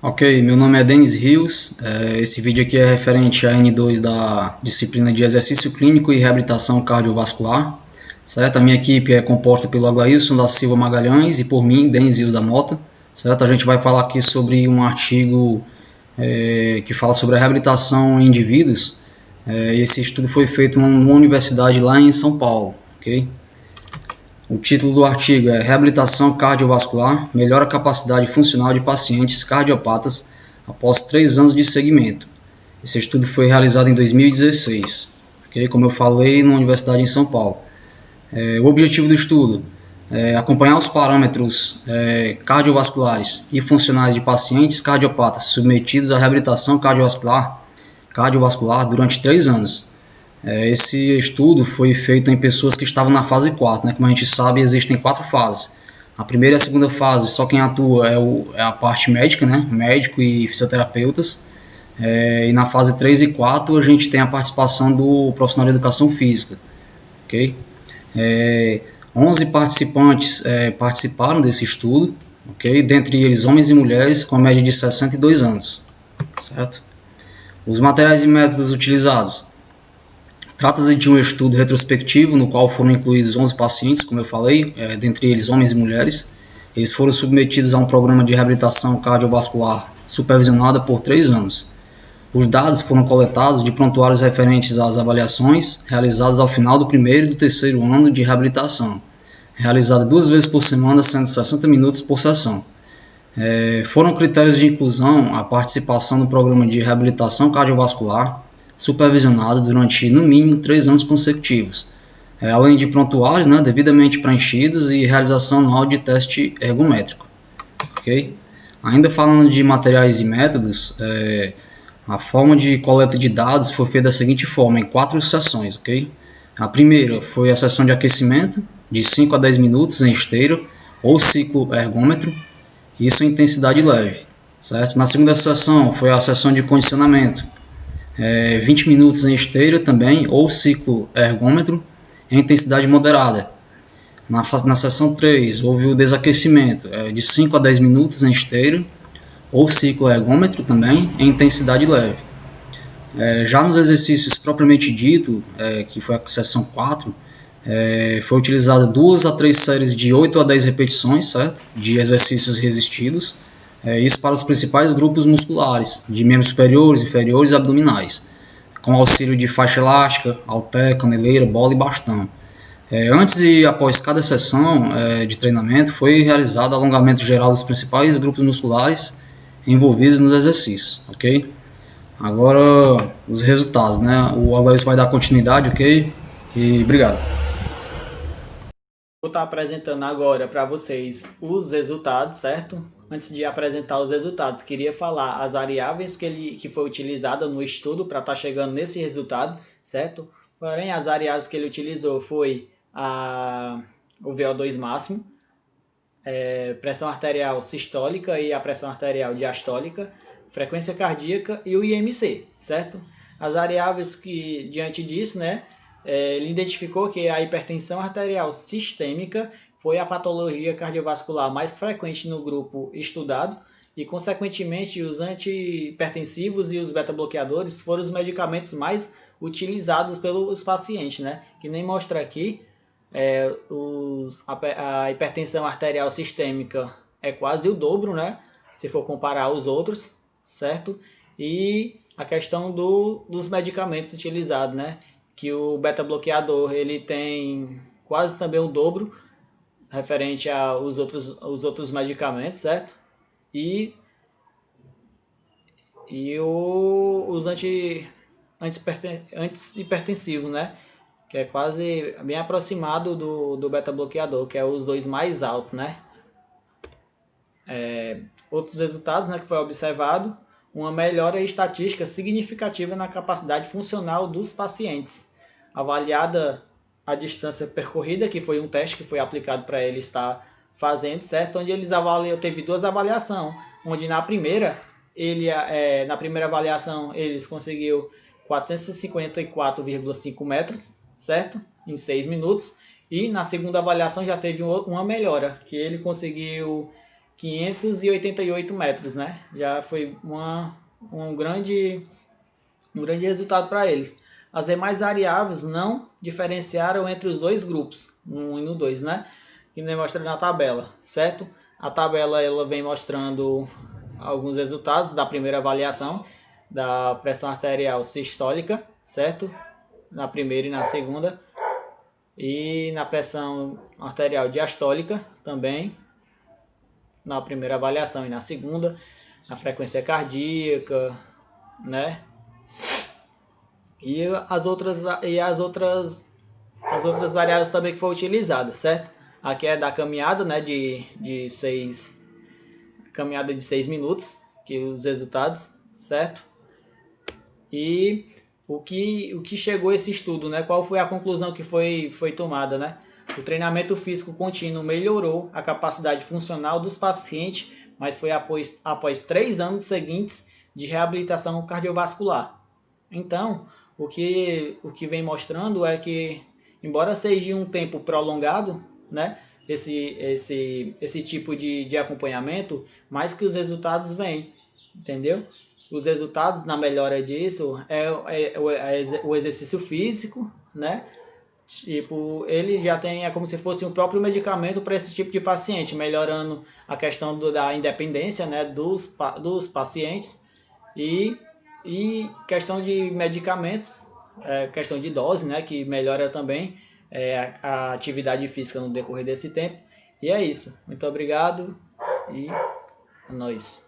Ok, meu nome é Denis Rios. Esse vídeo aqui é referente à N2 da disciplina de exercício clínico e reabilitação cardiovascular. Certo? A minha equipe é composta pelo Aglailson da Silva Magalhães e por mim, Denis Rios da Mota. Certo? A gente vai falar aqui sobre um artigo que fala sobre a reabilitação em indivíduos. Esse estudo foi feito numa universidade lá em São Paulo. Ok? O título do artigo é Reabilitação cardiovascular, melhora a capacidade funcional de pacientes cardiopatas após 3 anos de segmento. Esse estudo foi realizado em 2016, okay? Como eu falei, na Universidade em São Paulo. O objetivo do estudo é acompanhar os parâmetros cardiovasculares e funcionais de pacientes cardiopatas submetidos à reabilitação cardiovascular durante 3 anos. Esse estudo foi feito em pessoas que estavam na fase 4, né? Como a gente sabe, existem 4 fases. A primeira e a segunda fase, só quem atua é a parte médica, né? Médico e fisioterapeutas. E na fase 3 e 4 a gente tem a participação do profissional de educação física. Okay? 11 participantes participaram desse estudo, okay? Dentre eles homens e mulheres com a média de 62 anos. Certo? Os materiais e métodos utilizados. Trata-se de um estudo retrospectivo no qual foram incluídos 11 pacientes, como eu falei, dentre eles homens e mulheres. Eles foram submetidos a um programa de reabilitação cardiovascular supervisionada por 3 anos. Os dados foram coletados de prontuários referentes às avaliações realizadas ao final do primeiro e do terceiro ano de reabilitação, realizada 2 vezes por semana, sendo 60 minutos por sessão. Foram critérios de inclusão a participação no programa de reabilitação cardiovascular, supervisionado durante no mínimo 3 anos consecutivos, além de prontuários, né, devidamente preenchidos e realização anual de teste ergométrico. Okay? Ainda falando de materiais e métodos, a forma de coleta de dados foi feita da seguinte forma, em 4 sessões. Okay? A primeira foi a sessão de aquecimento, de 5 a 10 minutos em esteira ou ciclo ergômetro, isso em intensidade leve. Certo? Na segunda sessão foi a sessão de condicionamento, 20 minutos em esteira também, ou ciclo ergômetro, em intensidade moderada. Na sessão 3, houve o desaquecimento, de 5 a 10 minutos em esteira, ou ciclo ergômetro também, em intensidade leve. Já nos exercícios propriamente dito, que foi a sessão 4, foi utilizada 2 a 3 séries de 8 a 10 repetições, certo? De exercícios resistidos, isso para os principais grupos musculares, de membros superiores, inferiores e abdominais, com auxílio de faixa elástica, halter, caneleira, bola e bastão. Antes e após cada sessão de treinamento, foi realizado alongamento geral dos principais grupos musculares envolvidos nos exercícios, ok? Agora, os resultados, né? O Aglailson vai dar continuidade, ok? E obrigado. Vou estar apresentando agora para vocês os resultados, certo? Antes de apresentar os resultados, queria falar as variáveis que foi utilizada no estudo para estar chegando nesse resultado, certo? Porém, as variáveis que ele utilizou foi o VO2 máximo, pressão arterial sistólica e a pressão arterial diastólica, frequência cardíaca e o IMC, certo? As variáveis que, diante disso, né, ele identificou que a hipertensão arterial sistêmica foi a patologia cardiovascular mais frequente no grupo estudado e, consequentemente, os antihipertensivos e os beta-bloqueadores foram os medicamentos mais utilizados pelos pacientes, né? Que nem mostra aqui, a hipertensão arterial sistêmica é quase o dobro, né? Se for comparar aos outros, certo? E a questão dos medicamentos utilizados, né? Que o beta-bloqueador ele tem quase também o dobro referente aos outros medicamentos, certo? E os antihipertensivos, né? Que é quase bem aproximado do beta-bloqueador, que é os dois mais altos, né? Outros resultados, né, que foi observado, uma melhora estatística significativa na capacidade funcional dos pacientes, avaliada a distância percorrida, que foi um teste que foi aplicado para ele estar fazendo, certo? Onde eles teve 2 avaliações, onde na primeira avaliação eles conseguiu 454,5 metros, certo? Em 6 minutos. E na segunda avaliação já teve uma melhora, que ele conseguiu 588 metros, né? Já foi um grande resultado para eles. As demais variáveis não diferenciaram entre os dois grupos, no 1 e no 2, né? E nem mostra na tabela, certo? A tabela ela vem mostrando alguns resultados da primeira avaliação da pressão arterial sistólica, certo? Na primeira e na segunda. E na pressão arterial diastólica também, na primeira avaliação e na segunda, na frequência cardíaca, né? E as outras variáveis também que foi utilizada, certo? Aqui é da caminhada, né, caminhada de 6 minutos, que os resultados, certo? E o que chegou a esse estudo, né? Qual foi a conclusão que foi tomada, né? O treinamento físico contínuo melhorou a capacidade funcional dos pacientes, mas foi após 3 anos seguintes de reabilitação cardiovascular. Então, o que vem mostrando é que, embora seja um tempo prolongado, né, esse tipo de acompanhamento, mais que os resultados vêm, entendeu? Os resultados na melhora disso é o exercício físico, né? Tipo, ele já tem, é como se fosse um próprio medicamento para esse tipo de paciente, melhorando a questão da independência, né, dos pacientes e questão de medicamentos, questão de dose, né, que melhora também a atividade física no decorrer desse tempo. E é isso. Muito obrigado e é nóis.